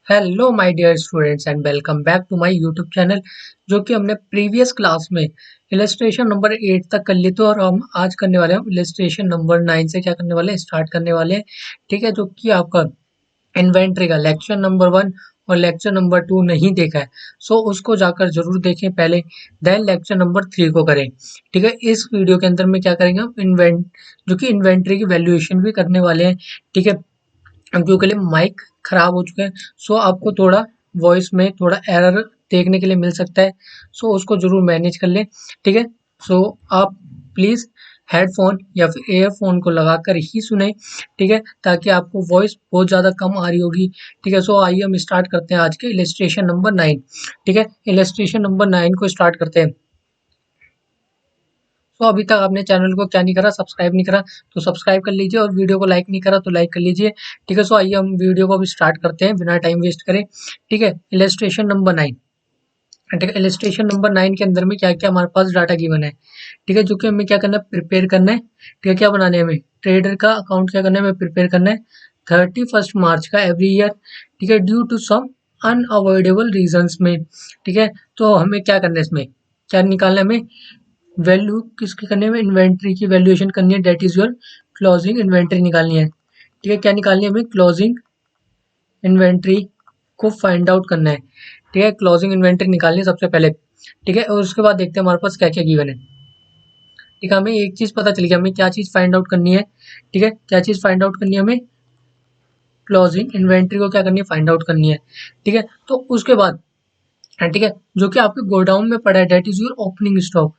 Hello my dear students and welcome back to my YouTube channel. जो कि हमने previous class में illustration number 8 तक कर ली थी और हम आज करने वाले हैं इलस्ट्रेशन नंबर 9 से क्या करने वाले हैं, स्टार्ट करने वाले हैं। ठीक है, जो कि आपका इन्वेंट्री का लेक्चर नंबर 1 और लेक्चर नंबर 2 नहीं देखा है, सो उसको जाकर जरूर देखें पहले, देन लेक्चर नंबर 3 को करें। ठीक है, इस वीडियो के अंदर में क्या करेंगे हम जो कि इन्वेंट्री की वैल्यूएशन भी करने वाले हैं। ठीक है, क्योंकि लिए माइक खराब हो चुका है, सो आपको थोड़ा वॉइस में थोड़ा एरर देखने के लिए मिल सकता है, सो उसको जरूर मैनेज कर लें। ठीक है, सो आप प्लीज़ हेडफोन या फिर एयरफोन को लगाकर ही सुने। ठीक है, ताकि आपको वॉइस बहुत ज़्यादा कम आ रही होगी। ठीक है, सो आइए हम स्टार्ट करते हैं आज के इलस्ट्रेशन नंबर 9। ठीक है, इलस्ट्रेशन नंबर 9 को स्टार्ट करते हैं। तो अभी तक आपने चैनल को क्या नहीं करा, सब्सक्राइब नहीं करा तो सब्सक्राइब कर लीजिए, और वीडियो को लाइक नहीं करा तो लाइक कर लीजिए। ठीक है, सो आइए हम वीडियो को अभी स्टार्ट करते हैं बिना टाइम वेस्ट करें। ठीक है, इलस्ट्रेशन नंबर 9। ठीक है, इलस्ट्रेशन नंबर 9 के अंदर में क्या क्या हमारे पास डाटा गिवन है। ठीक है, जो कि हमें क्या करना है, प्रिपेयर करना है। ठीक है, क्या बनाने है हमें, ट्रेडर का अकाउंट क्या करना है, हमें प्रिपेयर करना है 31 मार्च का एवरी ईयर। ठीक है, due to some unavoidable reasons में। ठीक है, तो हमें क्या करना है, इसमें क्या निकालना है, हमें वैल्यू किसकी करनी है, इन्वेंट्री की वैल्यूएशन करनी है, that is your closing inventory निकालनी है। ठीक है, क्या निकालनी है हमें, क्लोजिंग इन्वेंट्री को फाइंड आउट करना है। ठीक है, क्लोजिंग इन्वेंट्री निकालनी है सबसे पहले। ठीक है, और उसके बाद देखते हैं हमारे पास क्या क्या गिवन है। ठीक है, हमें एक चीज पता चल गया, हमें क्या चीज फाइंड आउट करनी है। ठीक है, क्या चीज फाइंड आउट करनी है हमें, क्लोजिंग इन्वेंट्री को क्या करनी है, फाइंड आउट करनी है। ठीक है, तो उसके बाद ठीक है, जो कि आपके गोडाउन में पड़ा है, that is your opening stock.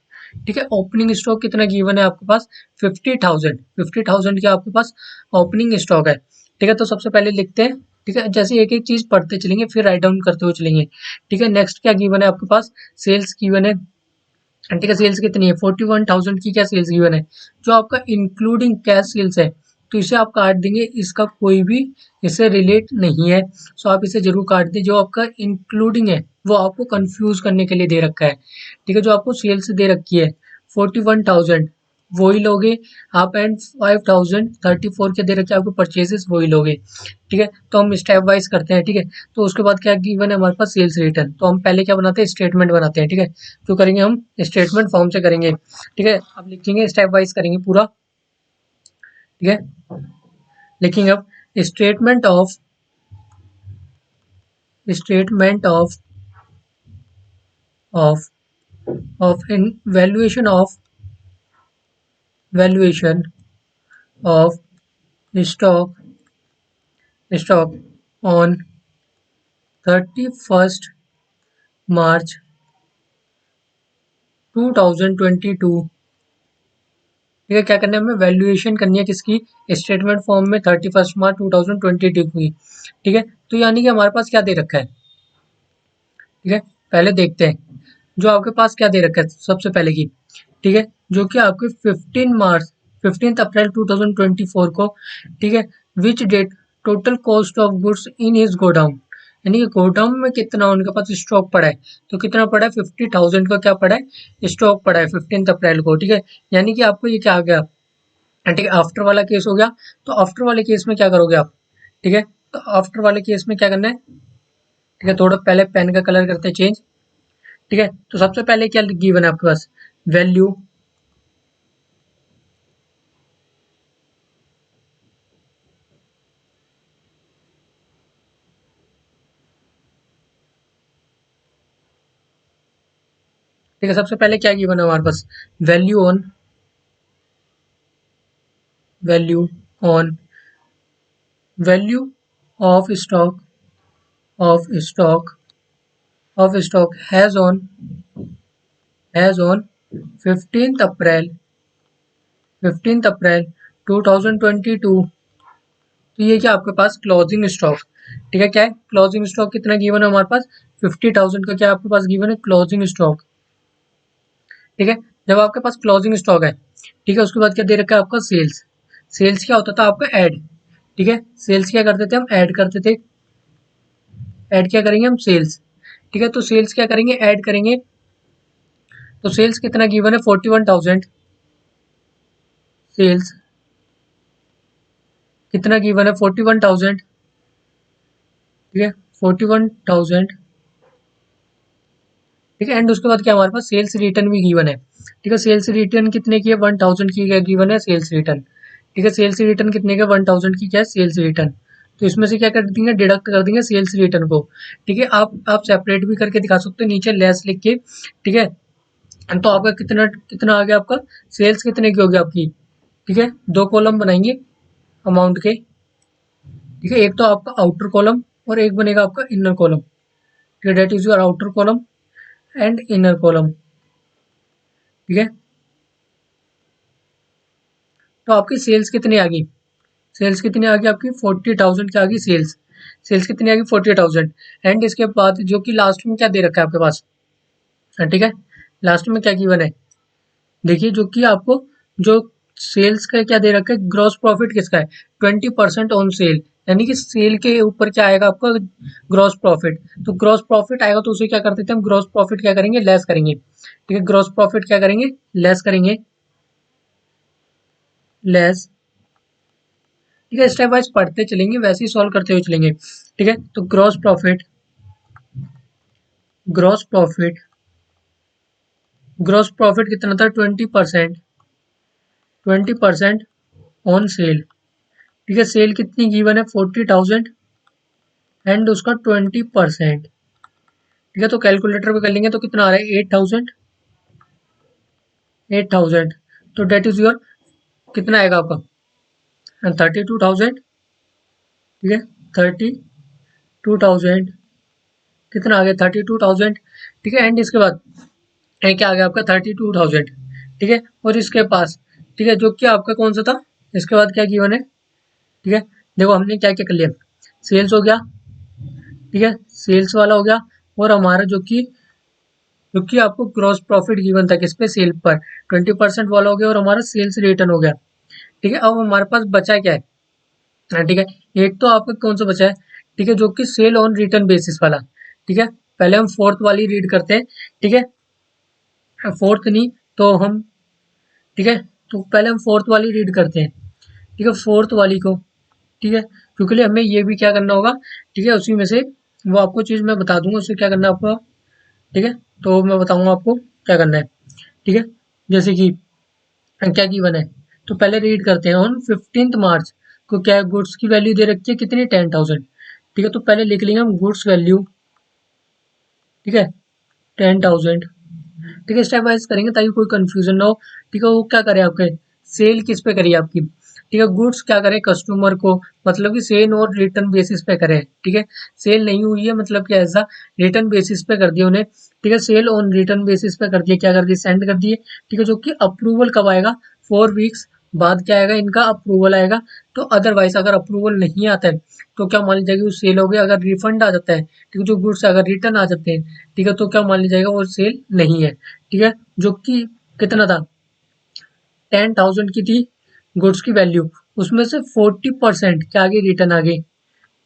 ठीक है, ओपनिंग स्टॉक कितना गिवन है आपके पास, 50,000 के आपके पास ओपनिंग स्टॉक है। ठीक है, तो सबसे पहले लिखते हैं। ठीक है, जैसे एक एक चीज पढ़ते चलेंगे फिर राइट डाउन करते हुए चलेंगे। ठीक है, नेक्स्ट क्या गिवन है आपके पास, सेल्स गिवन है। ठीक है, सेल्स कितनी है, 41,000 की क्या सेल्स गिवन है, जो आपका इंक्लूडिंग कैश सेल्स है। तो इसे आप काट देंगे, इसका कोई भी इससे रिलेट नहीं है, सो आप इसे जरूर काट दें। जो आपका इंक्लूडिंग है वो आपको कंफ्यूज करने के लिए दे रखा है। ठीक है, जो आपको सेल्स दे रखी है 41,000 वही लोगे आप, एंड 5,034 के दे रखे हैं आपको परचेजेस, वही लोगे। ठीक है, तो हम स्टेप वाइज करते हैं। ठीक है, तो उसके बाद क्या गिवन है हमारे पास, सेल्स रिटर्न। तो हम पहले क्या बनाते हैं, स्टेटमेंट बनाते हैं। ठीक है, तो करेंगे हम स्टेटमेंट फॉर्म से करेंगे। ठीक है, अब लिखेंगे स्टेप वाइज करेंगे पूरा। ठीक है, लिखेंगे अब statement of statement of of in valuation of stock stock on 31 मार्च 2022। ठीक है, क्या करना है हमें, वैल्यूएशन करनी है किसकी, स्टेटमेंट फॉर्म में 31 मार्च 2022 की। ठीक है, तो यानी कि हमारे पास क्या दे रखा है। ठीक है, पहले देखते हैं जो आपके पास क्या दे रखा है सबसे पहले की। ठीक है, जो कि आपके 15 अप्रैल 2024 को। ठीक है, which date total cost of goods in his godown, यानी कि गोडाउन में कितना उनके पास स्टॉक पड़ा है। तो कितना पड़ा है, 50,000 का क्या पड़ा है, स्टॉक पड़ा है 15 अप्रैल को। ठीक है, यानी कि आपको ये क्या आ गया, ठीक है, आफ्टर वाला केस हो गया। तो आफ्टर वाले केस में क्या करोगे आप। ठीक है, तो आफ्टर वाले केस में क्या करना है, ठीक है, थोड़ा पहले पेन का कलर करते हैं चेंज। ठीक है, तो सबसे पहले क्या गिवन है आपके पास, वैल्यू। ठीक है, सबसे पहले क्या गिवन है हमारे पास, value on value on value of stock of stock stock has on 15 April 2022। तो ये क्या आपके पास क्लोजिंग स्टॉक। ठीक है, क्या है क्लोजिंग स्टॉक, कितना गिवन है हमारे पास, 50,000 का क्या आपके पास गिवन है, क्लोजिंग स्टॉक। ठीक है, जब आपके पास क्लोजिंग स्टॉक है, ठीक है, उसके बाद क्या दे रखा है आपका, सेल्स। सेल्स क्या होता था आपका, ऐड। ठीक है, सेल्स क्या करते थे हम, ऐड करते थे। ऐड क्या करेंगे हम, सेल्स। ठीक है, तो सेल्स क्या करेंगे, ऐड करेंगे। तो सेल्स कितना गिवन है, 41,000। सेल्स कितना गिवन है, 41,000। ठीक है, 41,000, ठीक है। एंड उसके बाद क्या हमारे पास सेल्स रिटर्न भी गिवन है, ठीक है। सेल्स रिटर्न कितने की है, 1000 की क्या गिवन है, सेल्स रिटर्न, ठीक है। सेल्स रिटर्न कितने का, 1000 की क्या है, सेल्स रिटर्न। तो इसमें से क्या कर देंगे, डिडक्ट कर देंगे सेल्स रिटर्न को, ठीक है। आप सेपरेट भी करके दिखा सकते हो नीचे लेस लिख के, ठीक है। तो आपका कितना कितना आ गया आपका, सेल्स कितने की होगी आपकी, ठीक है। दो कॉलम बनाएंगे अमाउंट के, ठीक है। एक तो आपका आउटर कॉलम और एक बनेगा आपका इनर कॉलम, ठीक है। That is your outer column and inner column, ठीक है। तो आपकी सेल्स कितनी आ गई, सेल्स कितनी आ गई आपकी, 40,000 की आ गई सेल्स। सेल्स कितनी आ गई, 40,000। एंड इसके बाद जो कि लास्ट में क्या दे रखा है आपके पास, हाँ, ठीक है। लास्ट में क्या गिवन है, देखिए जो कि आपको जो सेल्स का क्या दे रखा है, ग्रॉस प्रॉफिट किसका है, 20% ऑन सेल, यानी कि सेल के ऊपर क्या आएगा आपका, ग्रॉस प्रॉफिट। तो ग्रॉस प्रॉफिट आएगा तो उसे क्या कर देते हैं हम, ग्रॉस प्रॉफिट क्या करेंगे, लेस करेंगे, ठीक है। ग्रॉस प्रॉफिट क्या करेंगे, लेस करेंगे, लेस, ठीक है। स्टेप वाइज पढ़ते चलेंगे, वैसे ही सॉल्व करते हुए चलेंगे, ठीक है। तो gross profit, gross profit, gross profit कितना था, 20%, 20% ऑन सेल, ठीक है। सेल कितनी गिवन है, 40,000 एंड उसका 20%, ठीक है। तो कैलकुलेटर पे कर लेंगे तो कितना आ रहा है, 8,000, 8,000। तो डेट इज योर, कितना आएगा आपका, 32,000, ठीक है। 32,000, कितना आ गया, 32,000, ठीक है। एंड इसके बाद क्या आ गया आपका, 32,000, ठीक है। और इसके पास, ठीक है, जो कि आपका कौन सा था, इसके बाद क्या गिवन है, ठीक है। देखो हमने क्या क्या कर लिया, सेल्स हो गया, ठीक है, सेल्स वाला हो गया। और हमारा जो कि आपको ग्रॉस प्रॉफिट गिवन था किस पे, सेल पर, 20% वाला हो गया और हमारा सेल्स रिटर्न हो गया, ठीक है। अब हमारे पास बचा क्या है, हाँ, ठीक है। एक तो आपका कौन सा बचा है, ठीक है, जो कि सेल ऑन रिटर्न बेसिस वाला, ठीक है। पहले हम फोर्थ वाली रीड करते हैं, ठीक है। फोर्थ नहीं तो हम, ठीक है, तो पहले हम फोर्थ वाली रीड करते हैं, ठीक है, फोर्थ वाली को, ठीक है। क्योंकि हमें ये भी क्या करना होगा, ठीक है, उसी में से वो आपको चीज़ मैं बता दूंगा उससे क्या करना है आपको, ठीक है। तो मैं बताऊंगा आपको क्या करना है, ठीक है। जैसे कि क्या गिवन है, तो पहले रीड करते हैं, ऑन 15 मार्च को क्या गुड्स की वैल्यू दे रखी है कितनी, 10,000, ठीक है। तो पहले लिख लेंगे हम गुड्स वैल्यू, ठीक है, 10,000, ठीक है। स्टेप वाइज करेंगे ताकि कोई कंफ्यूजन ना हो, ठीक है। वो क्या करे आपके, सेल किस पे करिए आपकी, ठीक है। गुड्स क्या करे कस्टमर को, मतलब कि सेल और रिटर्न बेसिस पे करे, ठीक है। सेल नहीं हुई है मतलब कि ऐसा रिटर्न बेसिस पे कर दिया उन्हें, ठीक है। सेल ऑन रिटर्न बेसिस पे कर दिया, क्या कर दिया, सेंड कर दिए, ठीक है। जो कि अप्रूवल कब आएगा, 4 वीक्स बाद क्या आएगा, इनका अप्रूवल आएगा। तो अदरवाइज अगर अप्रूवल नहीं आता है तो क्या मान लीजिएगा वो सेल हो गया, अगर रिफंड आ जाता है, ठीक है, जो गुड्स अगर रिटर्न आ जाते हैं, ठीक है, तो क्या मान लीजिएगा वो सेल नहीं है, ठीक है। जो कि कितना था, 10,000 की थी गुड्स की वैल्यू, उसमें से 40% के आगे रिटर्न आ गई,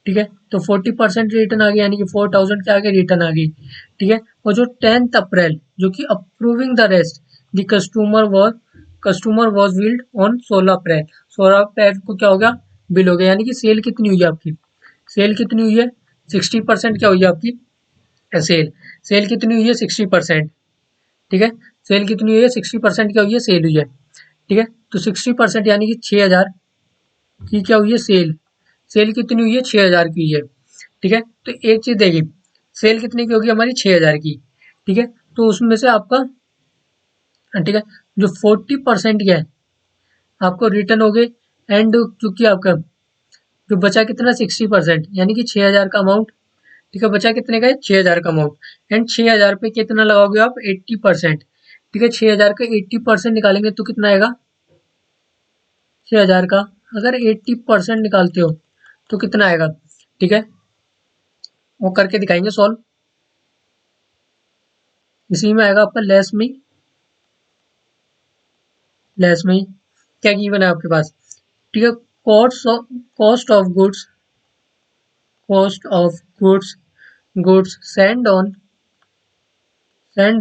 ठीक है। तो 40% रिटर्न आ गई, यानी कि 4,000 के आगे रिटर्न आ गई, ठीक है। और जो 10th अप्रैल, जो कि approving the rest, the customer was build on 16 अप्रैल, 16 अप्रैल को क्या हो गया, बिल हो गया। यानी कि सेल कितनी हुई है आपकी, सेल कितनी हुई है, 60% क्या हुई है आपकी, सेल, सेल कितनी हुई है, 60%, ठीक है। सेल कितनी हुई है, 60% क्या हुई है, सेल हुई है, ठीक है। तो 60% यानी कि 6,000 की क्या हुई है, सेल, सेल कितनी हुई है, 6,000 की हुई है, ठीक है। तो एक चीज देखिए, सेल कितनी की होगी हमारी, 6,000 की, ठीक है। तो उसमें से आपका, ठीक है, जो 40% क्या है आपको रिटर्न हो गए, एंड क्योंकि आपका जो बचा कितना, 60%, यानी कि 6,000 का अमाउंट, ठीक है। बचा कितने का है, 6,000 का अमाउंट, एंड 6,000 पे कितना लगाओगे आप, 80%, ठीक है। 6,000 का 80% निकालेंगे तो कितना आएगा, 6,000 का अगर 80% निकालते हो तो कितना आएगा, ठीक है। वो करके दिखाएंगे सॉल्व, इसी में आएगा आपका लेस में ही क्या गिवन है आपके पास, ठीक है। Cost of goods, cost of goods send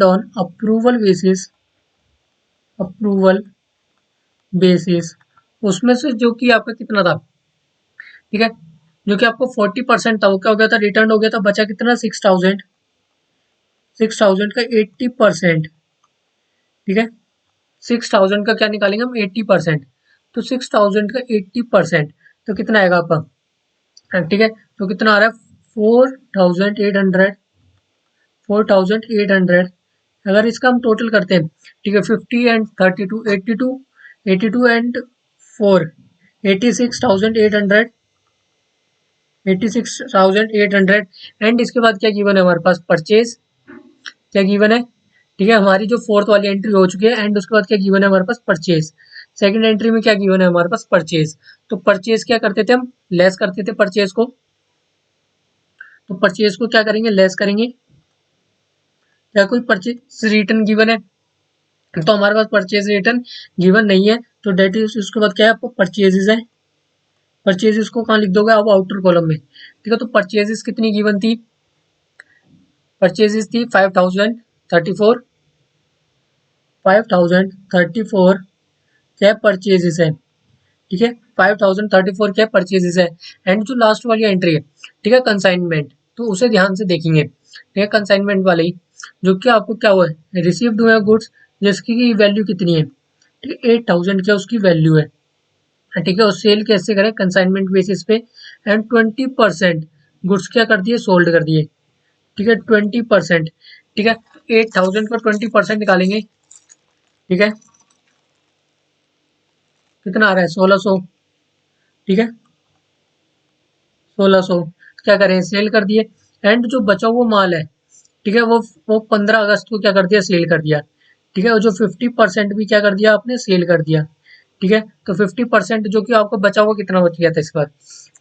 on approval basis, उसमें से जो कि आपका कितना था, ठीक है, जो कि आपको 40% था, वो क्या हो गया था, रिटर्न हो गया था, बचा कितना 6000। 6000 का 80%, ठीक है। 6000 का क्या निकालेंगे हम, 80%। तो 6000 का 80% तो कितना आएगा आपका, ठीक है। तो कितना आ रहा है, 4800। 4800। अगर इसका हम टोटल करते हैं, ठीक है, 50 एंड 32, 82, 82 एंड 4, 86,800। 86,800। एंड इसके बाद क्या गिवन है हमारे पास, परचेज। क्या गिवन है, ठीक है, हमारी जो फोर्थ वाली एंट्री हो चुकी है, एंड उसके बाद क्या गिवन है हमारे पास, परचेज। सेकंड एंट्री में क्या गिवन है हमारे पास, परचेज। तो परचेज क्या करते थे हम, लेस करते थे परचेज को। तो परचेज को क्या करेंगे, लेस करेंगे। क्या कोई परचेज रिटर्न गिवन है, तो हमारे पास परचेज रिटर्न गिवन नहीं है, तो डेट इज, उसके बाद क्या है, आपको परचेजेस है। परचेजेस को कहाँ लिख दोगे आप, आउटर कॉलम में, ठीक है। तो परचेजेस कितनी गिवन थी, परचेजेस थी 5034। 5034 क्या परचेजेस है, ठीक है। 5034 क्या परचेजेस है। एंड जो लास्ट वाली एंट्री है, ठीक है, कंसाइनमेंट, तो उसे ध्यान से देखेंगे, ठीक है। कंसाइनमेंट वाले ही, जो कि आपको क्या हुआ है, रिसीव्ड हुए गुड्स, जिसकी वैल्यू कितनी है, ठीक है, 8000 क्या उसकी वैल्यू है, ठीक है। और सेल कैसे करें, कंसाइनमेंट बेसिस पे। एंड 20% गुड्स क्या कर दिए, सोल्ड कर दिए, ठीक है, 20%, ठीक है। 8000 का 20% निकालेंगे, ठीक है, कितना आ रहा है, 1600, ठीक है। 1600 क्या करें, सेल कर दिए। एंड जो बचा हुआ माल है, ठीक है, वो 15 अगस्त को क्या कर दिया, सेल कर दिया, ठीक है। और जो 50% भी क्या कर दिया आपने, सेल कर दिया, ठीक है। तो 50% जो कि आपको बचा हुआ कितना बच गया था इस बार,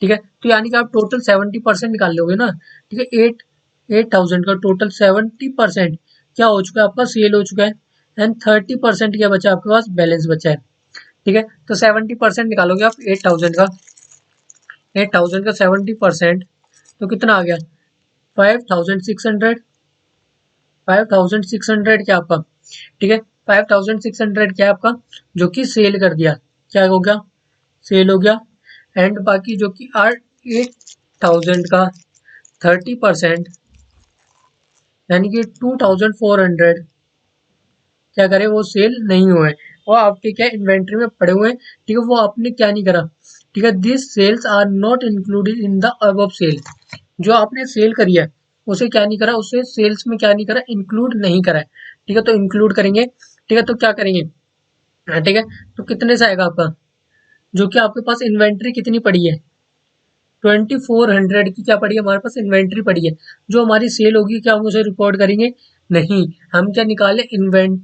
ठीक है। तो यानी कि आप टोटल 70% निकाल लोगे ना, ठीक है। 8000 का टोटल 70% क्या हो चुका है आपका, सेल हो चुका है। एंड 30% क्या बचा आपके पास, बैलेंस बचा है, ठीक है। तो 70% निकालोगे आप 8000 का, 8000 का 70% तो कितना आ गया, 5600। 5600 क्या आपका, ठीक है। 5600 क्या आपका, जो कि सेल कर दिया, क्या हो गया, सेल हो गया। एंड बाकी जो कि 8000 का 30%, यानी कि 2400 क्या करे, वो सेल नहीं हुए, वो आपके क्या इन्वेंट्री में पड़े हुए हैं, ठीक है। वो आपने क्या नहीं करा, ठीक है, this sales are not included in the above sale. जो आपने सेल करी है उसे क्या नहीं करा, उसे सेल्स में क्या नहीं करा, इंक्लूड नहीं करा है, ठीक है। तो इंक्लूड करेंगे, ठीक है। तो क्या करेंगे, हाँ, ठीक है। तो कितने से आएगा आपका, जो कि आपके पास इन्वेंट्री कितनी पड़ी है, 2400 की क्या पड़ी है हमारे पास, इन्वेंट्री पड़ी है। जो हमारी सेल होगी क्या हम उसे रिकॉर्ड करेंगे, नहीं। हम क्या निकाले, इन्वेंट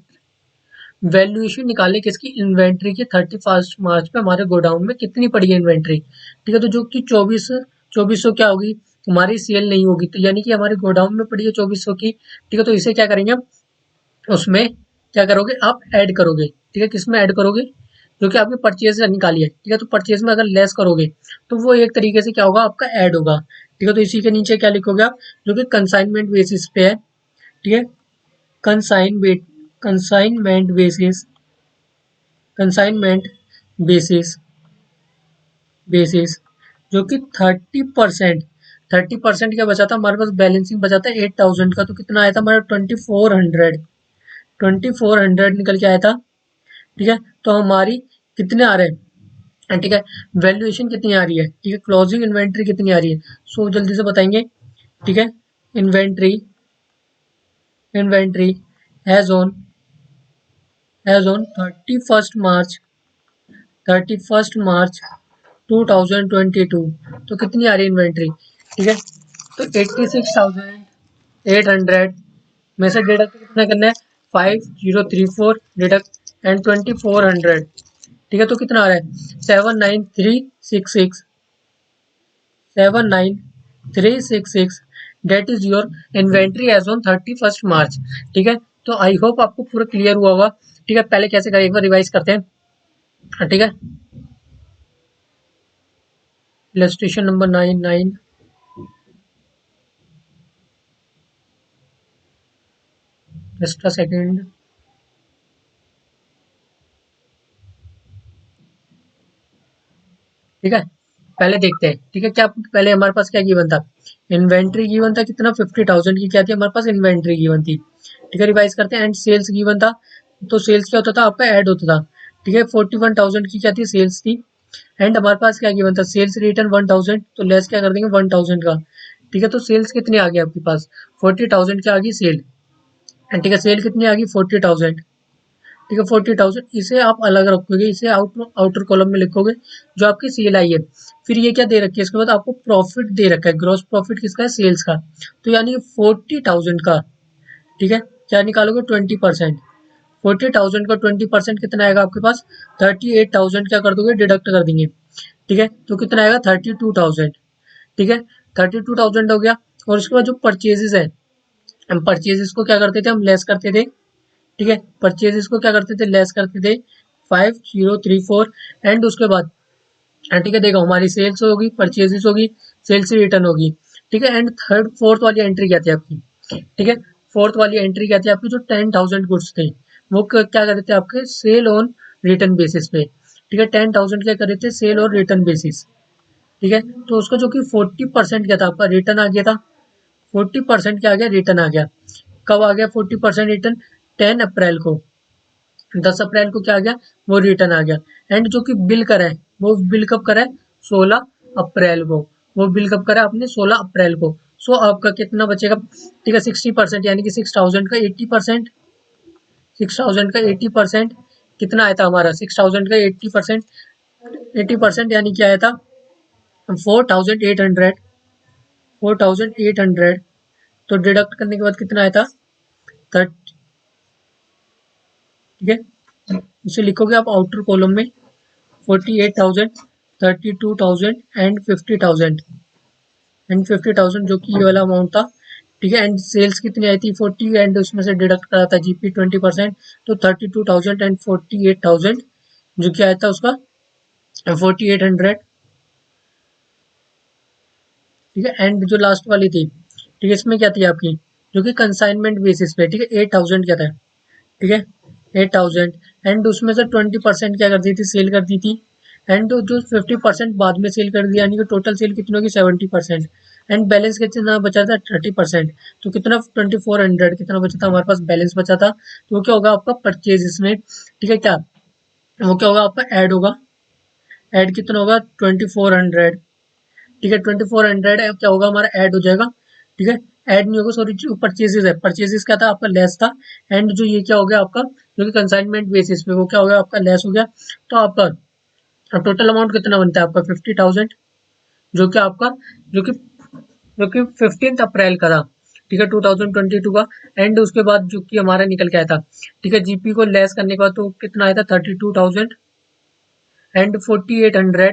वैल्यूएशन निकाले किसकी, इन्वेंट्री की। 31 मार्च पे हमारे गोडाउन में कितनी पड़ी है इन्वेंट्री, ठीक है। तो जो कि 2400 क्या होगी, हमारी सेल नहीं होगी, तो यानी कि हमारे गोडाउन में पड़ी है 2400 की, ठीक है। तो इसे क्या करेंगे हम, उसमें क्या करोगे आप, ऐड करोगे, ठीक है। किसमें ऐड करोगे, जो कि आपने परचेज निकाली है, ठीक है। तो परचेज में अगर लेस करोगे तो वो एक तरीके से क्या होगा, आपका ऐड होगा, ठीक है। तो इसी के नीचे क्या लिखोगे आप, जो कि कंसाइनमेंट बेसिस पे है, ठीक है। Consign consignment basis, consignment basis, basis, जो कि 30%, 30% क्या बचा था हमारे पास, बैलेंसिंग बचा था 8000 का। तो कितना आया था हमारा, 2400। 2400 निकल के आया था, ठीक है। तो हमारी कितने आ रहे हैं, ठीक है, वैल्यूएशन कितनी आ रही है, ठीक है, क्लोजिंग इन्वेंट्री कितनी आ रही है, सो जल्दी से बताएंगे, ठीक है। इन्वेंट्री, इन्वेंट्री एज ऑन 31 मार्च, 31 मार्च 2022, तो कितनी आ रही है इन्वेंट्री, ठीक है। तो 86,800 में से डिडक्ट कितना करना है, 5034 डिडक्ट एंड 2400, ठीक है। तो कितना आ रहा है, 79366, 79366, that is your inventory as on 31 March, ठीक है। तो आई होप आपको पूरा क्लियर हुआ होगा, ठीक है। पहले कैसे करें एक बार रिवाइज करते हैं, हाँ, ठीक है। Illustration number 9 just a second, ठीक है। पहले देखते हैं, ठीक है। क्या पहले हमारे पास क्या गिवन था, इन्वेंट्री गिवन था कितना 50,000 की, क्या थी हमारे पास इन्वेंट्री गिवन थी, ठीक है। रिवाइज करते हैं। एंड सेल्स गिवन था, तो सेल्स क्या होता था आपका, ऐड होता था, ठीक है। 41,000 की क्या थी, सेल्स थी। एंड हमारे पास क्या गिवन था, सेल्स रिटर्न 1,000, तो लेस क्या कर देंगे 1,000 का, ठीक है। तो सेल्स कितनी आ गई आपके पास, 40,000 की आ गई सेल, ठीक है। सेल कितनी आ गई 40,000, ठीक है। 40,000 इसे आप अलग रखोगे, इसे आउटर कॉलम में लिखोगे जो आपकी सेल आई है। फिर ये क्या दे रखी है, इसके बाद आपको प्रॉफिट दे रखा है, ग्रॉस प्रॉफिट किसका है, सेल्स का। तो यानी 40,000 का, ठीक है, क्या निकालोगे 20%। 40,000 का 20% कितना आएगा आपके पास, 38,000 क्या कर दोगे, डिडक्ट कर देंगे, ठीक है। तो कितना आएगा 32,000, ठीक है। 32,000 हो गया। और उसके बाद जो परचेजेस है, हम परचेजेस को क्या करते थे, हम लेस करते थे, ठीक है। परचेजेस को क्या करते थे, लेस करते थे 5034। एंड उसके बाद ठीक है, देखो हमारी सेल्स होगी, परचेजेस होगी, सेल्स रिटर्न होगी, ठीक है। एंड थर्ड फोर्थ वाली एंट्री क्या थी आपकी, ठीक है। फोर्थ वाली एंट्री क्या थी आपकी, जो 10,000 गुड्स थे वो क्या करते थे आपके, सेल ऑन रिटर्न बेसिस पे, ठीक है। 10,000 क्या कर रहे थे, सेल और रिटर्न बेसिस, ठीक है। तो उसका जो कि 40% क्या था आपका, रिटर्न आ गया था। 40% क्या आ गया, रिटर्न आ गया। कब आ गया 40% रिटर्न, 10 अप्रैल को। 10 अप्रैल को क्या आ गया, वो रिटर्न आ गया। एंड जो कि बिल करा है, वो बिल कब करा है, 16 अप्रैल को। वो बिल कब करा है आपने, 16 अप्रैल को। सो आपका कितना बचेगा, ठीक है, 60%, यानी कि 6,000 का 80%, 6,000 का 80% कितना आया था हमारा, 6,000 का 80%, 80% यानी क्या आया था, 4,800, 4,800। तो डिडक्ट करने के बाद कितना आया था, 30, ठीक है। इसे लिखोगे आप आउटर कॉलम में, 48,000, 32,000 एंड 50,000, जो कि ये वाला अमाउंट था, ठीक है। एंड सेल्स कितनी आई थी 40, एंड उसमें से डिडक्ट करा था जीपी 20%, तो 32,000 एंड 48,000, जो कि आया था उसका 4,800, ठीक है। एंड जो लास्ट वाली थी, ठीक है, इसमें क्या थी आपकी, जो कि कंसाइनमेंट बेसिस पे, ठीक है, 8,000 क्या था, ठीक है, 8,000। एंड उसमें से 20% क्या कर दी थी, सेल कर दी थी। एंड जो 50% बाद में सेल कर दिया, यानी कि टोटल सेल कितनी होगी 70%। एंड बैलेंस कितना बचा था 30%। तो कितना 2,400 कितना बचा था हमारे पास, बैलेंस बचा था। तो वो क्या होगा आपका परचेज इसमें, ठीक है। क्या वो क्या होगा आपका, ऐड होगा। ऐड कितना होगा 2,400, ठीक है। 2,400 क्या होगा हमारा, ऐड हो जाएगा, ठीक है। ऐड नहीं होगा, सॉरी, जो परचेजेस है, परचेजेस क्या था आपका, लेस था। एंड जो ये क्या हो गया आपका, जो कि कंसाइनमेंट बेसिस पे, वो क्या हो गया आपका, लेस हो गया। तो आपका टोटल अमाउंट कितना बनता है आपका 50,000, जो कि आपका, जो कि 15 अप्रैल का था, ठीक है, 2022 का। एंड उसके बाद जो कि हमारा निकल के आया था, ठीक है, जीपी को लेस करने के बाद तो कितना आया था 32,000 एंड 4,800,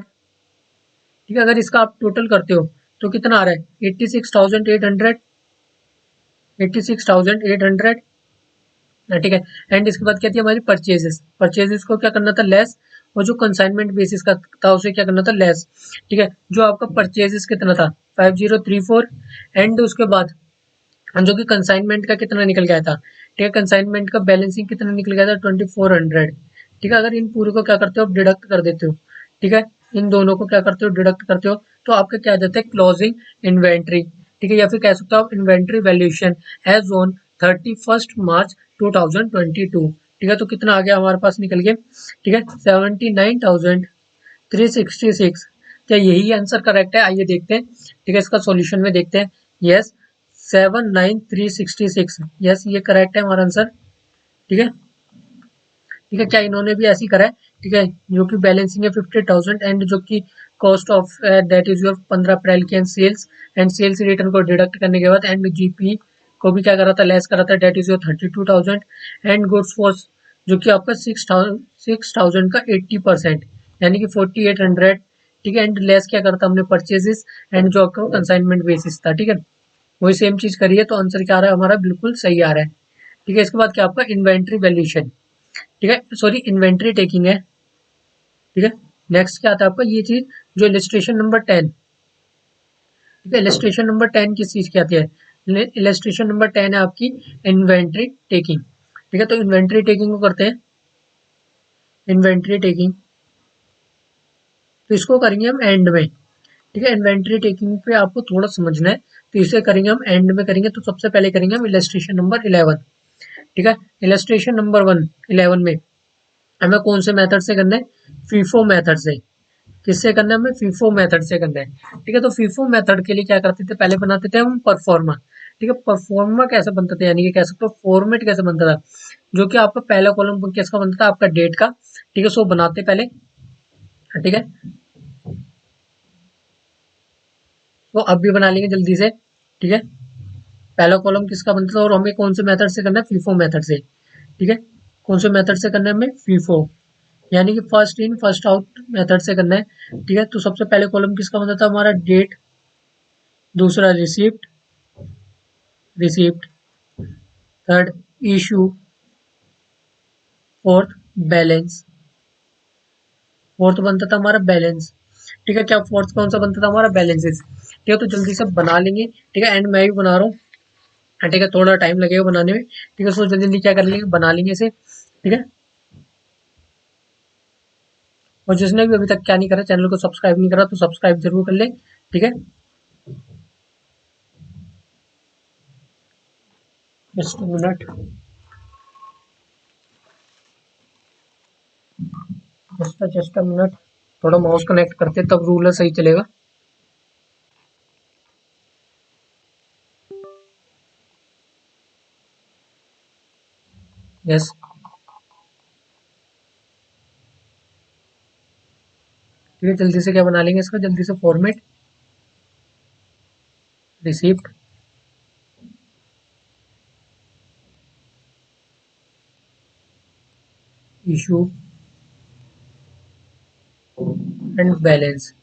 ठीक है। अगर इसका आप टोटल करते हो तो कितना आ रहा है 86,800, 86,800, ठीक है। एंड इसके बाद क्या थी हमारी परचेजेस, परचेजेस को क्या करना था, लेस। और जो कंसाइनमेंट बेसिस का था उसे क्या करना था, लेस, ठीक है। जो आपका परचेजेस कितना था 5,034। एंड उसके बाद जो कि कंसाइनमेंट का कितना निकल गया था, ठीक है, कंसाइनमेंट का बैलेंसिंग कितना निकल गया था 2,400, ठीक है। अगर इन पूरे को क्या करते हो आप डिडक्ट कर देते हो, ठीक है, इन दोनों को क्या करते हो डिडक्ट करते हो, तो आपका क्या आ जाता है क्लोजिंग इन्वेंट्री, ठीक है। या फिर कह सकते हो आप इन्वेंट्री वैल्यूएशन एज ऑन 31 मार्च 2022, ठीक है। तो कितना आ गया हमारे पास निकल के, ठीक है, 79,366। क्या यही आंसर करेक्ट है, आइए देखते हैं, ठीक है, इसका सॉल्यूशन में देखते हैं। यस, 79,366, यस ये करेक्ट है हमारा आंसर, ठीक है। ठीक है, क्या इन्होंने भी ऐसी करा है, ठीक है, जो कि बैलेंसिंग है 50,000, एंड जो कि cost of that is your 15 अप्रैल की, एंड सेल्स रिटर्न को डिडक्ट करने के बाद एंड जीपी को भी क्या करा था, लेस करा था, that is your 32,000 and goods for, जो कि आपका 6,000 का 80%, यानी कि 4,800, ठीक है। एंड लेस क्या करता हमने, परचेजेस, एंड जो आपका कंसाइनमेंट बेसिस था, ठीक है। वही सेम चीज करिए तो आंसर क्या आ रहा है हमारा, बिल्कुल सही आ रहा है, ठीक है। इसके बाद क्या आपका इन्वेंट्री वैल्यूएशन, ठीक है, सॉरी इन्वेंट्री टेकिंग है, ठीक है। नेक्स्ट क्या आता है आपका, ये चीज जो इलिस्ट्रेशन नंबर 10, ठीक है, इलिस्ट्रेशन नंबर 10 किस चीज की आती है, इलिस्ट्रेशन नंबर 10 है आपकी इन्वेंट्री टेकिंग, ठीक है। तो इन्वेंट्री टेकिंग को करते हैं, इन्वेंट्री टेकिंग, तो इसको करेंगे हम एंड में, ठीक है। इन्वेंट्री टेकिंग पे आपको थोड़ा समझना है, तो इसे करेंगे हम एंड में करेंगे। तो सबसे पहले करेंगे हम इलस्ट्रेशन नंबर 11। ठीक है। इलस्ट्रेशन नंबर 11 में हमें कौन से मेथड से करना है? फीफो मेथड से। किससे करना है? हमें फीफो मेथड से करना है। ठीक है। तो फीफो मेथड के लिए क्या करते थे? पहले बनाते थे हम परफॉर्मा। ठीक है। परफॉर्मा कैसे बनता था, यानी कि कह सकते हो फॉर्मेट कैसे बनता था, जो कि आपका पहला कॉलम किसका बनता था? आपका डेट का। ठीक है। सो बनाते पहले। ठीक है। तो अब भी बना लेंगे जल्दी से। ठीक है। पहला कॉलम किसका बनता था और हमें कौन से मेथड से करना है? फीफो मेथड से। ठीक है। कौन से मेथड से करना है हमें? फीफो, यानी कि first in first out method से करना है। ठीक है। तो सबसे पहले कॉलम किसका बनता था? हमारा डेट, दूसरा receipt, receipt, third issue, fourth balance, fourth बनता था हमारा बैलेंस। ठीक है। क्या फोर्थ कौन सा बनता था? हमारा बैलेंसेस। ठीक है। तो जल्दी से बना लेंगे। ठीक है। एंड मैं भी बना रहा हूँ। ठीक है। थोड़ा टाइम लगेगा बनाने में। ठीक है। सो जल्दी जल्दी क्या कर लेंगे? बना लेंगे इसे। ठीक है। और जिसने भी अभी तक क्या नहीं करा, चैनल को सब्सक्राइब नहीं करा, तो सब्सक्राइब जरूर कर ले। ठीक है। जस्ट मिनट, जस्ट मिनट, थोड़ा माउस कनेक्ट करते तब रूलर सही चलेगा। यस। ठीक है। जल्दी से क्या बना लेंगे इसका? जल्दी से format, receipt, issue and balance.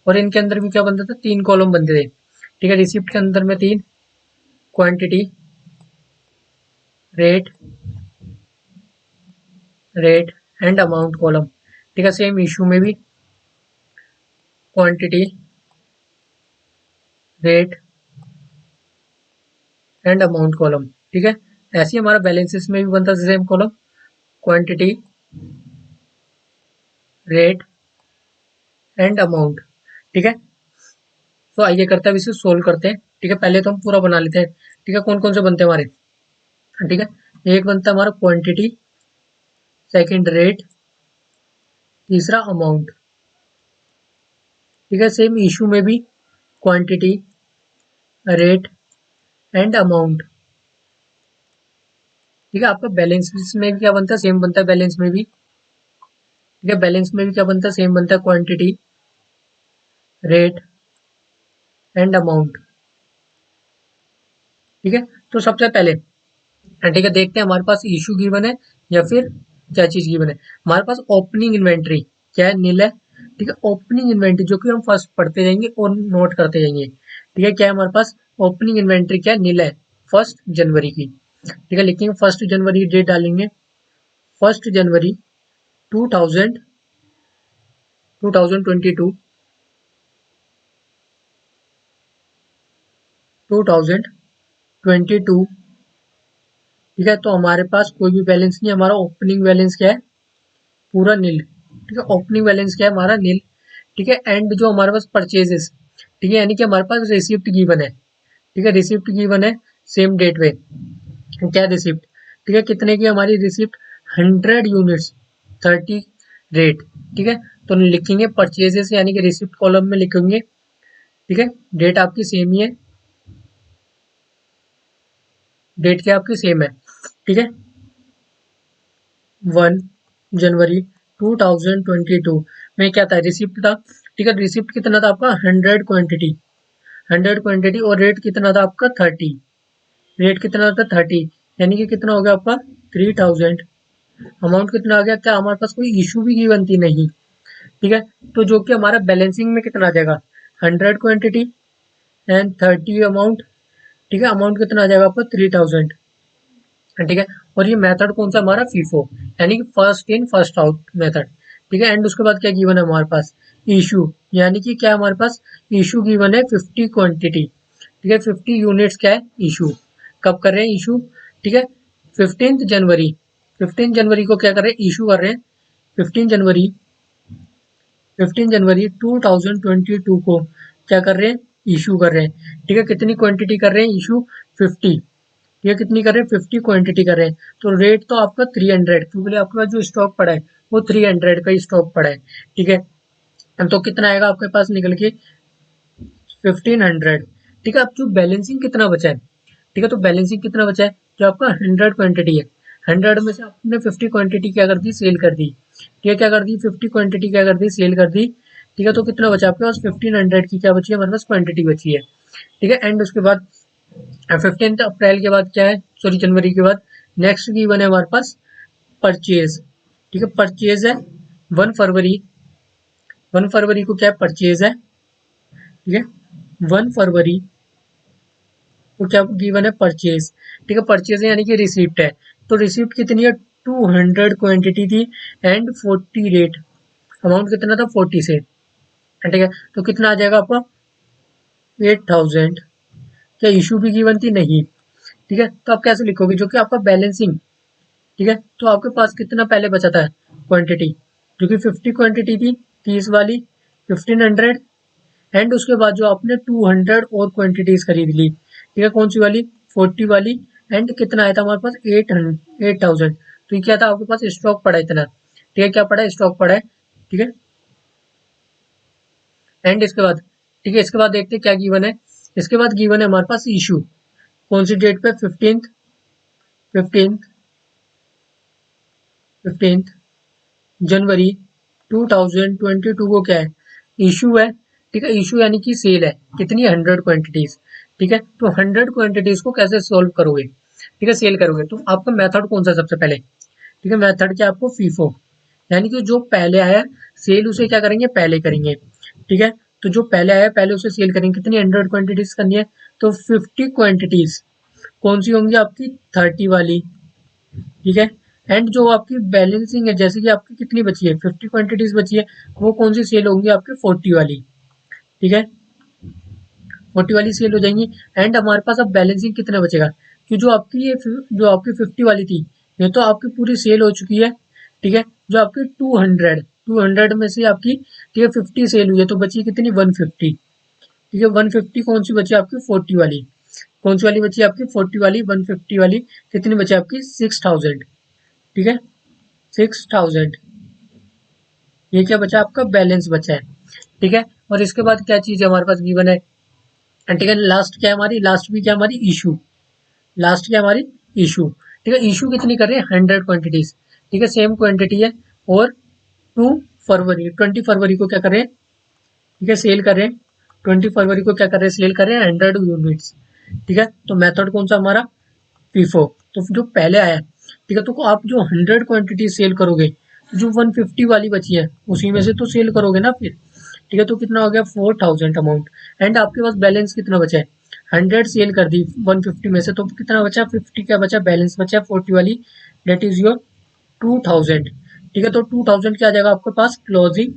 और इनके अंदर भी क्या बनता था? 3 कॉलम बनते थे। ठीक है। रिसिप्ट के अंदर में 3, quantity, rate, rate and amount column. ठीक है। सेम इशू में भी quantity, rate and amount column. ठीक है। ऐसे ही हमारा बैलेंसेस में भी बनता है same column, quantity, rate and amount. ठीक है। तो आइए करते हैं, अब इसे सोल्व करते हैं। ठीक है। पहले तो हम पूरा बना लेते हैं। ठीक है। कौन कौन से बनते हैं हमारे? ठीक है। एक बनता है हमारा क्वांटिटी, सेकंड रेट, तीसरा अमाउंट। ठीक है। सेम इशू में भी क्वांटिटी, रेट एंड अमाउंट। ठीक है। आपका बैलेंस में भी क्या बनता है? सेम बनता है बैलेंस में भी। ठीक है। बैलेंस में भी क्या बनता है? सेम बनता है, क्वांटिटी, रेट एंड अमाउंट। ठीक है। तो सबसे पहले ठीक है देखते हैं हमारे पास इशू गिवन है या फिर क्या चीज गिवन है। हमारे पास ओपनिंग इन्वेंट्री क्या है? नील है। ठीक है। ओपनिंग इन्वेंट्री जो कि हम फर्स्ट पढ़ते जाएंगे और नोट करते जाएंगे। ठीक है। क्या है हमारे पास? ओपनिंग इन्वेंट्री क्या है? नील है, 1 जनवरी की। ठीक है। लिखेंगे 1 जनवरी, डेट डालेंगे 1 जनवरी 2000 2022, 2022। ठीक है। तो हमारे पास कोई भी बैलेंस नहीं है। हमारा ओपनिंग बैलेंस क्या है? पूरा नील। ठीक है। ओपनिंग बैलेंस क्या है? हमारा नील। ठीक है। एंड जो हमारे पास परचेजेस, ठीक है, यानी कि हमारे पास रिसिप्ट गिवन है। ठीक है। रिसिप्ट गिवन है सेम डेट पे। क्या रिसिप्ट? ठीक है। कितने की हमारी रिसिप्ट? 100 units, 30 rate. ठीक है। तो लिखेंगे परचेजेस, यानी कि रिसिप्ट कॉलम में लिखेंगे। ठीक है। डेट आपकी सेम ही है, डेट क्या आपकी सेम है। ठीक है। 1 जनवरी 2022 में क्या था? रिसिप्ट था। ठीक है। रिसिप्ट कितना था आपका? 100 क्वांटिटी, 100 क्वांटिटी। और रेट कितना था आपका? 30। रेट कितना था? 30, यानी कि कितना हो गया आपका? 3000। अमाउंट कितना आ गया? क्या हमारे पास कोई इशू भी गिवन थी? नहीं। ठीक है। तो जो कि हमारा बैलेंसिंग में कितना आ जाएगा? 100 क्वांटिटी एंड 30 अमाउंट। ठीक है। अमाउंट कितना आ जाएगा आपका? 3000। ठीक है। और ये मेथड कौन सा? हमारा फीफो, यानी कि first in first out method. ठीक है। एंड उसके बाद क्या गिवन है हमारे पास? इशू, यानी कि क्या हमारे पास इशू गिवन है? 50 क्वांटिटी। ठीक है। 50 यूनिट्स क्या है? इशू। कब कर रहे हैं इशू? ठीक है। 15 जनवरी, 15 जनवरी को क्या कर रहे हैं? इशू कर रहे हैं। 15 जनवरी, 15 जनवरी 2022 को क्या कर रहे हैं, इशू कर रहे हैं। ठीक है, कितनी क्वांटिटी कर रहे हैं इशू, 50। ये कितनी कर रहे हैं, 50 क्वांटिटी कर रहे हैं। तो रेट तो आपका 300, क्योंकि आपके पास जो स्टॉक पड़ा है वो 300 का ही स्टॉक पड़ा है। ठीक है, तो कितना आएगा आपके पास निकल के, 1500। ठीक है, अब जो बैलेंसिंग कितना बचा है, ठीक है, तो बैलेंसिंग कितना बचा है, जो आपका 100 क्वांटिटी है, 100 में से आपने 50 क्वांटिटी क्या कर दी, सेल कर दी। ठीक है, क्या कर दी, 50 क्वांटिटी क्या कर दी, सेल कर दी। ठीक है, तो कितना बचा आपके पास, 1500 की क्या बची है हमारे पास, क्वांटिटी बची है। ठीक है, एंड उसके बाद 15 अप्रैल के बाद क्या है, सॉरी जनवरी के बाद नेक्स्ट की वन है हमारे पास परचेज। ठीक है, परचेज है 1 फरवरी, 1 फरवरी को क्या है, परचेज है। ठीक है, 1 फरवरी को क्या गिवन है, परचेज। ठीक है, परचेज यानी कि रिसिप्ट है। तो रिसिप्ट कितनी है, 200 क्वांटिटी थी एंड 40 रेट, अमाउंट कितना था, 40 से। ठीक है, तो कितना आ जाएगा आपका, 8000। क्या इशू भी गिवन थी, नहीं। ठीक है, तो आप कैसे लिखोगे, जो कि आपका बैलेंसिंग। ठीक है, तो आपके पास कितना पहले बचा था क्वांटिटी, जो कि 50 क्वांटिटी थी, 30 वाली, 1500, एंड उसके बाद जो आपने 200 और क्वांटिटीज खरीद ली। ठीक है, कौन सी वाली, 40 वाली। एंड कितना आया था हमारे पास, 8000। तो ये क्या था, आपके पास स्टॉक पड़ा है इतना। ठीक है, क्या पड़ा है, स्टॉक पड़ा है। ठीक है, एंड इसके बाद, ठीक है, इसके बाद देखते हैं क्या गिवन है। इसके बाद गिवन है हमारे पास इशू, कौन सी डेट पे, 15 जनवरी 2022 को क्या है, इशू है। ठीक है, इशू यानी कि सेल है, कितनी, 100 क्वांटिटीज। ठीक है, तो 100 क्वांटिटीज को कैसे सोल्व करोगे, ठीक है, सेल करोगे, तो आपका मेथड कौन सा सबसे पहले। ठीक है, मेथड क्या, आपको फीफो, यानी कि जो पहले आया सेल उसे क्या करेंगे, पहले करेंगे। ठीक है, तो जो पहले आया पहले उसे सेल करेंगे, कितनी, 100 क्वांटिटीज करनी है, तो 50 क्वांटिटीज कौन सी होंगी आपकी, 30 वाली। ठीक है, एंड जो आपकी बैलेंसिंग है, जैसे कि आपकी कितनी बची है, 50 क्वांटिटीज बची है, वो कौन सी सेल होंगी आपकी, 40 वाली। ठीक है, 40 वाली सेल हो जाएंगी। एंड हमारे पास अब बैलेंसिंग कितना बचेगा, कि जो आपकी ये जो आपकी 50 वाली थी, ये तो आपकी पूरी सेल हो चुकी है। ठीक है, जो आपकी 200 में से आपकी, ठीक है, 50 सेल हुई है, तो बची कितनी, 150। ठीक है, 150 कौन सी बची आपकी, 40 वाली। कौन सी वाली बची आपकी, 40 वाली, 150 वाली। कितनी बची आपकी, 6000। ठीक है, 6000, ये क्या बचा आपका, बैलेंस बचा है। ठीक है, और इसके बाद क्या चीज है हमारे पास गिवन है, ठीक है, लास्ट क्या है हमारी, लास्ट भी क्या हमारी, इशू। लास्ट क्या हमारी, इशू। ठीक है, इशू कितनी कर रहे हैं, 100 क्वांटिटीज। ठीक है, सेम क्वांटिटी है। और 2 फरवरी, 20 फरवरी को क्या कर रहे हैं, ठीक है, सेल कर रहे हैं। 20 फरवरी को क्या कर रहे हैं, सेल कर रहे हैं 100 यूनिट्स। ठीक है, तो मेथड कौन सा हमारा, फीफो। तो जो पहले आया, ठीक है, तो आप जो 100 क्वांटिटी सेल करोगे, तो जो 150 वाली बची है उसी में से तो सेल करोगे ना फिर। ठीक है, तो कितना हो गया, 4000 अमाउंट। एंड आपके पास बैलेंस कितना बचा है, 100 सेल कर दी 150 में से, तो कितना बचा, 50 क्या बचा, बैलेंस बचा 40 वाली, डेट इज योर 2000। ठीक है, तो 2000 क्या आ जाएगा आपके पास, क्लोजिंग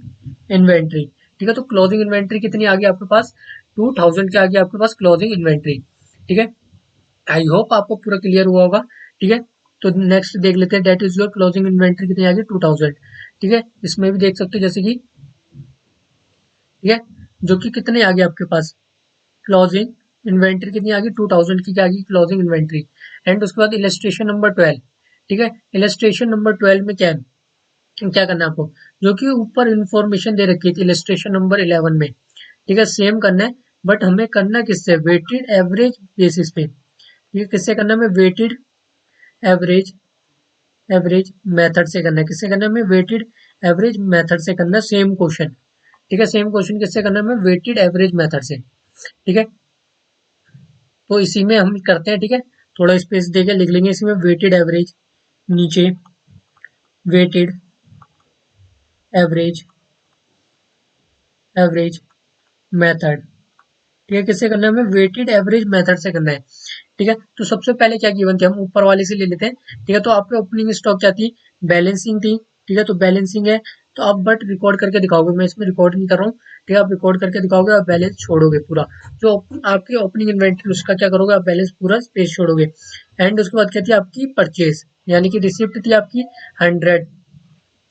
इन्वेंट्री। ठीक है, तो क्लोजिंग इन्वेंट्री कितनी आ गई आपके पास, 2000 क्या आ गया आपके पास, क्लोजिंग इन्वेंट्री। ठीक है, आई होप आपको पूरा क्लियर हुआ होगा। ठीक है, तो नेक्स्ट देख लेते हैं, that is your closing inventory कितनी आ गई, 2000। ठीक है, इसमें भी देख सकते हो जैसे कि, ठीक है, जो कि कितने आ गए आपके पास, क्लोजिंग इन्वेंट्री कितनी आ गई, 2000 की क्या आ गई, क्लोजिंग इन्वेंट्री। एंड उसके बाद इलस्ट्रेशन नंबर 12। ठीक है, इलस्ट्रेशन नंबर 12 में क्या है, क्या करना है आपको, जो कि ऊपर इंफॉर्मेशन दे रखी थी इलस्ट्रेशन नंबर 11 में। ठीक है, सेम करना है, बट हमें करना किससे, वेटेड एवरेज बेसिस पे। ठीक है, किससे करना है, हमें वेटेड एवरेज, एवरेज मेथड से करना है। किससे करना है, हमें वेटेड एवरेज मेथड से करना है सेम क्वेश्चन। ठीक है, सेम क्वेश्चन किससे करना है, हमें वेटेड एवरेज मेथड से। ठीक है, तो इसी में हम करते हैं। ठीक है, थोड़ा स्पेस देके लिख लेंगे इसी में, वेटेड एवरेज, नीचे वेटेड एवरेज, एवरेज मेथड। ठीक है, किससे करना है, हमें वेटेड एवरेज मेथड से करना है। ठीक है, तो सबसे पहले क्या गिवन थे, हम ऊपर वाले से ले लेते हैं। ठीक है, तो आपके ओपनिंग स्टॉक क्या थी, बैलेंसिंग थी। ठीक है, तो बैलेंसिंग है, तो आप बट रिकॉर्ड करके दिखाओगे, मैं इसमें रिकॉर्ड नहीं कर रहा हूँ। ठीक है, आप रिकॉर्ड करके दिखाओगे, आप बैलेंस छोड़ोगे पूरा, जो आपकी ओपनिंग इन्वेंटरी उसका क्या करोगे, आप बैलेंस पूरा स्पेस छोड़ोगे। एंड उसके बाद क्या थी आपकी परचेज, यानी कि रिसिप्ट थी आपकी 100,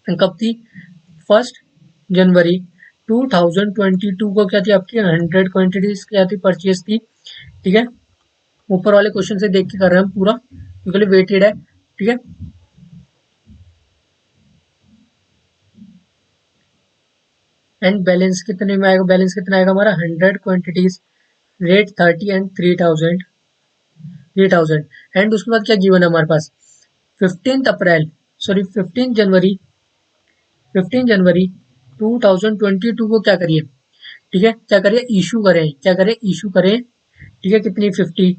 कब थी, 1 जनवरी 2022 को क्या थी आपकी 100 क्वांटिटीज क्या थी परचेज थी। ठीक है, ऊपर वाले क्वेश्चन से देख के कर रहे हैं हम पूरा, क्योंकि वेटेड है। ठीक है, एंड बैलेंस कितने में आएगा, बैलेंस कितना आएगा हमारा 100 क्वांटिटीज, रेट 30 एंड 3000 एंड उसके बाद क्या गिवन है हमारे पास 15 अप्रैल, सॉरी 15 जनवरी 2022 को क्या करिए। ठीक है, क्या करिए इशू करें, क्या करें इशू करें। ठीक है, कितनी 50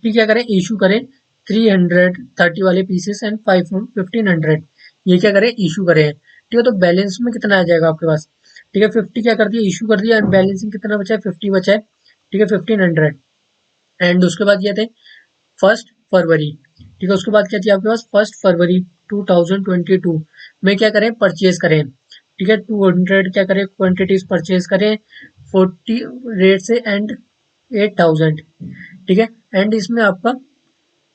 क्या करें इशू करें 330 वाले पीसेस एंड 1500 ये क्या करें इशू करें। ठीक है, तो बैलेंस में कितना आ जाएगा आपके पास। ठीक है, 50 क्या कर दिया इशू कर दिया एंड बैलेंसिंग कितना बचा है 50 बचा है। ठीक है, 1500 एंड उसके बाद ये थे 1 फरवरी। ठीक है, उसके बाद क्या थी आपके पास 1 फरवरी 2022 में क्या करें परचेज करें। ठीक है, 200 क्या करें क्वांटिटीज परचेज करें 40 रेट से एंड 8000। ठीक है, एंड इसमें आपका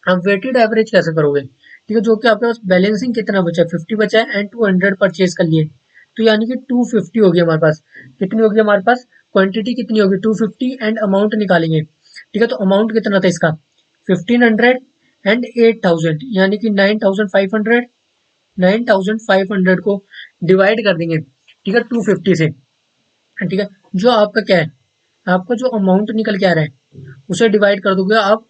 आप वेटेड एवरेज कैसे करोगे। ठीक है, जो कि आपके पास बैलेंसिंग कितना बचा है 50 बचा है एंड 200 परचेज कर लिए, तो यानी कि 250 होगी हमारे पास। कितनी होगी हमारे पास क्वांटिटी कितनी होगी 250 एंड अमाउंट निकालेंगे। ठीक है, तो अमाउंट कितना था इसका 1500 एंड 8000 यानी कि 9500। 9500 को डिवाइड कर देंगे ठीक है 250 से। ठीक है, जो आपका क्या है आपका जो अमाउंट निकल के आ रहा है उसे डिवाइड कर दोगे आप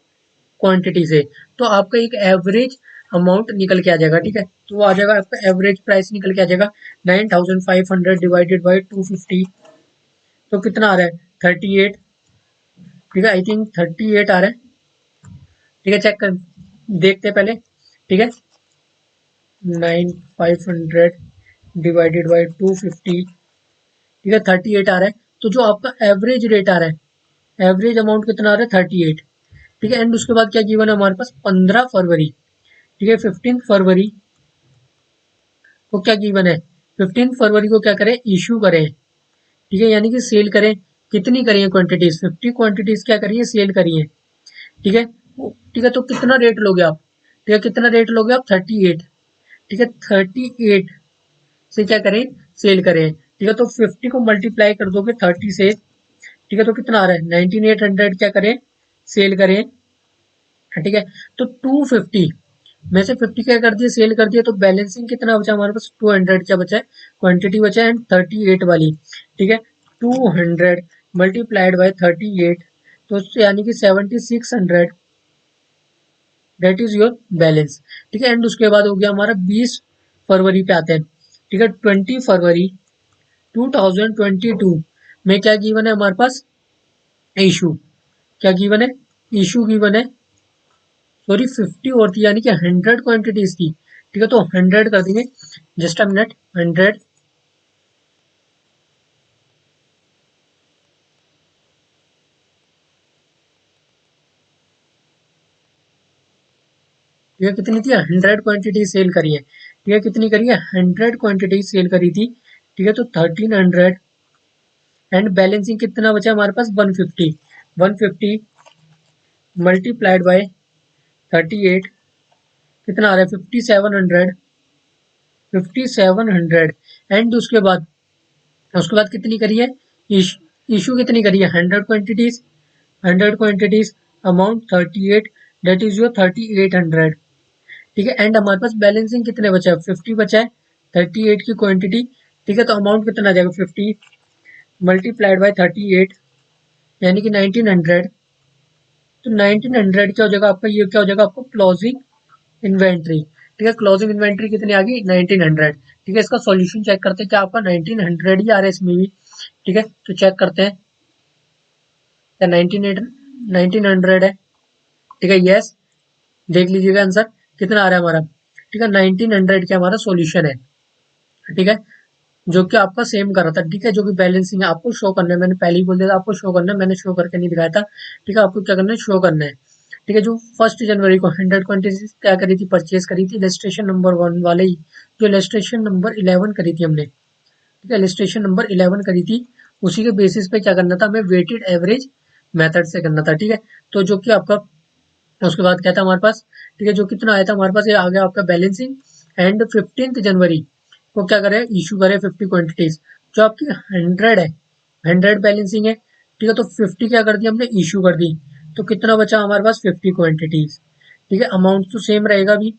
क्वांटिटी से, तो आपका एक एवरेज अमाउंट निकल के आ जाएगा। ठीक है, तो वो आ जाएगा आपका एवरेज प्राइस निकल के आ जाएगा 9500 डिवाइडेड बाई 250, तो कितना आ रहा है 38। ठीक है, आई थिंक 38 आ रहा है। ठीक है, चेक कर देखते हैं पहले। ठीक है, 9500 डिवाइडेड बाई 250। ठीक है, 38 आ रहा है, तो जो आपका एवरेज रेट आ रहा है एवरेज अमाउंट कितना आ रहा है 38। ठीक है, एंड उसके बाद क्या गिवन है हमारे पास 15 फरवरी। ठीक है, 15 फरवरी को क्या गिवन है 15 फरवरी को क्या करें इशू करें। ठीक है, यानी कि सेल करें, कितनी करिए क्वांटिटीज 50 क्वांटिटीज क्या करिए सेल करिए। ठीक है, ठीक है, तो कितना रेट लोगे आप। ठीक है, कितना रेट लोगे आप 38। ठीक है, 38 से क्या करें सेल करें। ठीक है, तो 50 को मल्टीप्लाई कर दोगे 30 से। ठीक है, तो कितना आ रहा है 19800 क्या करें सेल करें। ठीक है, तो 250 में से 50 क्या कर दिया सेल कर दिया, तो बैलेंसिंग कितना बचा हमारे पास 200 क्या बचा है क्वांटिटी बचा है एंड 38 वाली। ठीक है, 200 मल्टीप्लाइड बाय 38, तो उससे यानी कि 7600 दैट इज योर बैलेंस। ठीक है, एंड उसके बाद हो गया हमारा 20 फरवरी पे आते हैं। ठीक है, 20 फरवरी 2022 में क्या गिवन है हमारे पास इशू, क्या गिवन है इशू गिवन है सॉरी 50 और थी यानी कि 100 क्वांटिटीज थी। ठीक है, तो 100 कर देंगे जस्ट अ मिनट 100। ठीक है, कितनी थी 100 क्वांटिटी सेल करी है। ठीक है, कितनी करी है 100 क्वांटिटी सेल करी थी। ठीक है, तो 1300 एंड बैलेंसिंग कितना बचा हमारे पास 150। 150 मल्टीप्लाइड बाय 38 कितना आ रहा है 5700। 5700 एंड उसके बाद कितनी करी है इशू कितनी करी है 100 quantities. 100 quantities amount 38 that is your 3800। ठीक है, एंड हमारे पास बैलेंसिंग कितने बचा है 50 बचा है 38 की क्वांटिटी। ठीक है, तो अमाउंट कितना आ जाएगा 50 मल्टीप्लाइड बाय 38 यानी कि 1900। तो 1900 क्या हो जाएगा आपका ये क्या हो जाएगा आपको क्लोजिंग इन्वेंट्री। ठीक है, क्लोजिंग इन्वेंट्री कितनी आ गई 1900। ठीक है, इसका सॉल्यूशन चेक करते हैं क्या आपका 1900 ही आ रहा है इसमें भी। ठीक है, तो चेक करते हैं क्या 1900 है। ठीक है, यस देख लीजिएगा आंसर कितना आ रहा है हमारा। ठीक है, 1900 का हमारा सॉल्यूशन है। ठीक है, जो कि आपका सेम कर रहा था। ठीक है, जो कि बैलेंसिंग है आपको शो करना है, मैंने पहले ही बोल दिया था आपको शो करना है, मैंने शो करके नहीं दिखाया था। ठीक है, आपको क्या करना है शो करना है। ठीक है, जो 1 जनवरी को 100 क्वांटिटी क्या करी थी परचेज करी थी रजिस्ट्रेशन नंबर 1 वाले ही, जो रजिस्ट्रेशन नंबर 11 करी थी हमने। ठीक है, रजिस्ट्रेशन नंबर 11 करी थी, उसी के बेसिस पे क्या करना था हमें वेटेड एवरेज मेथड से करना था। ठीक है, तो जो कि आपका उसके बाद क्या था हमारे पास। ठीक है, जो कितना आया था हमारे पास ये आ गया आपका बैलेंसिंग एंड 15 जनवरी वो क्या करे, इशू करे 50 क्वांटिटीज। जो आपकी 100 है, 100 बैलेंसिंग है, ठीक है, तो 50 क्या कर दी हमने, इशू कर दी, तो कितना बचा हमारे पास 50 क्वांटिटीज। ठीक है, अमाउंट तो सेम रहेगा भी,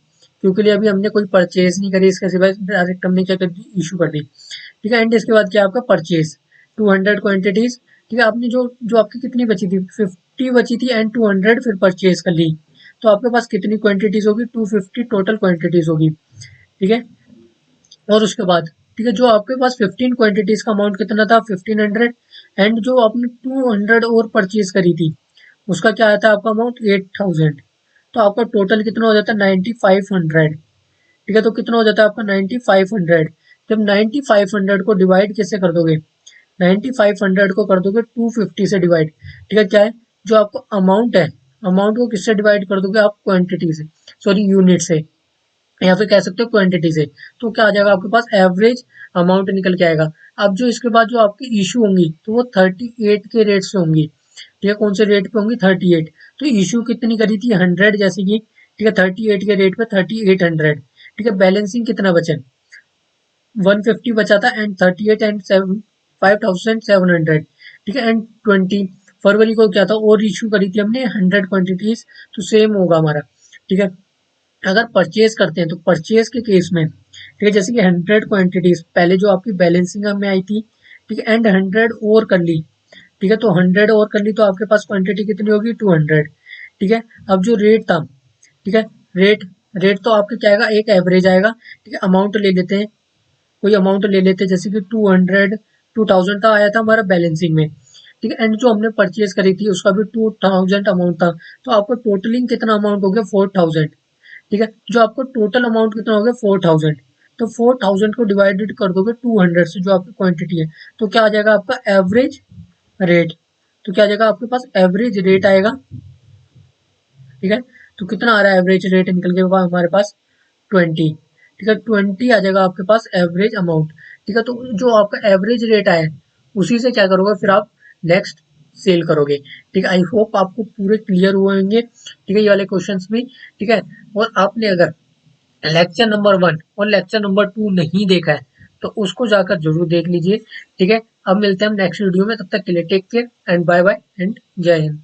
क्योंकि लिए अभी हमने कोई परचेज नहीं करी, इसके सिवाय डायरेक्ट हमने क्या कर दी, इशू कर दी। ठीक है, एंड इसके बाद क्या आपका परचेज 200 क्वांटिटीज। ठीक है, आपने जो आपकी कितनी बची थी, 50 बची थी एंड 200 फिर परचेज कर ली, तो आपके पास कितनी क्वांटिटीज होगी, 250 टोटल क्वांटिटीज होगी। ठीक है, और उसके बाद ठीक है, जो आपके पास 15 क्वांटिटीज का अमाउंट कितना था, 1500, एंड जो आपने 200 और परचेज करी थी उसका क्या आया था आपका अमाउंट, 8000। तो आपका टोटल कितना हो जाता है, 9500। ठीक है, तो कितना हो जाता है आपका 9500। जब 9500 को डिवाइड कैसे कर दोगे, 9500 को कर दोगे 250 से डिवाइड। ठीक है, क्या है, जो आपको अमाउंट है, अमाउंट को किससे डिवाइड कर दोगे आप, क्वांटिटी से, सॉरी यूनिट से, या फिर कह सकते हो क्वांटिटी से। तो क्या आ जाएगा आपके पास, एवरेज अमाउंट निकल के आएगा। अब जो इसके बाद जो आपकी इशू होंगी तो वो 38 के रेट से होंगी। ठीक है, कौन से रेट पे होंगी, 38। तो इशू कितनी करी थी, 100 जैसे कि, ठीक है, 38 के रेट पे 3800। ठीक है, बैलेंसिंग कितना बचे, 150 बचा था, एंड 38 एंड 5700। ठीक है, एंड 20 फरवरी को क्या था, और इशू करी थी हमने 100 क्वांटिटीज, तो सेम होगा हमारा। ठीक है, अगर परचेज करते हैं तो परचेज के केस में, ठीक है, जैसे कि 100 क्वांटिटीज पहले जो आपकी बैलेंसिंग में आई थी, ठीक है, एंड 100 और कर ली। ठीक है, तो 100 और कर ली तो आपके पास क्वांटिटी कितनी होगी, 200। ठीक है, अब जो रेट था, ठीक है, रेट रेट तो आपके क्या आएगा, एक एवरेज आएगा। ठीक है, अमाउंट ले लेते हैं, कोई अमाउंट ले लेते हैं, जैसे कि 2000 का आया था हमारा बैलेंसिंग में। ठीक है, एंड जो हमने परचेज करी थी उसका भी 2000 अमाउंट था, तो आपको टोटलिंग कितना अमाउंट हो गया, 4000। ठीक है, जो आपको टोटल अमाउंट कितना हो गया, 4000। तो 4000 को डिवाइडेड कर दोगे 200 से, जो आपकी क्वांटिटी है, तो क्या आ जाएगा आपका एवरेज रेट। तो क्या आ जाएगा आपके पास, एवरेज रेट आएगा। ठीक है, तो कितना आ रहा है एवरेज रेट निकल के हमारे पास, 20। ठीक है, 20 आ जाएगा आपके पास एवरेज अमाउंट। ठीक है, तो जो आपका एवरेज रेट आया उसी से क्या करोगे, फिर आप नेक्स्ट सेल करोगे। ठीक है, आई होप आपको पूरे क्लियर हुए होंगे। ठीक है, ये वाले क्वेश्चंस भी। ठीक है, और आपने अगर लेक्चर नंबर 1 और लेक्चर नंबर 2 नहीं देखा है तो उसको जाकर जरूर देख लीजिए। ठीक है, अब मिलते हैं हम नेक्स्ट वीडियो में, तब तक के लिए take care and bye bye and जय हिंद।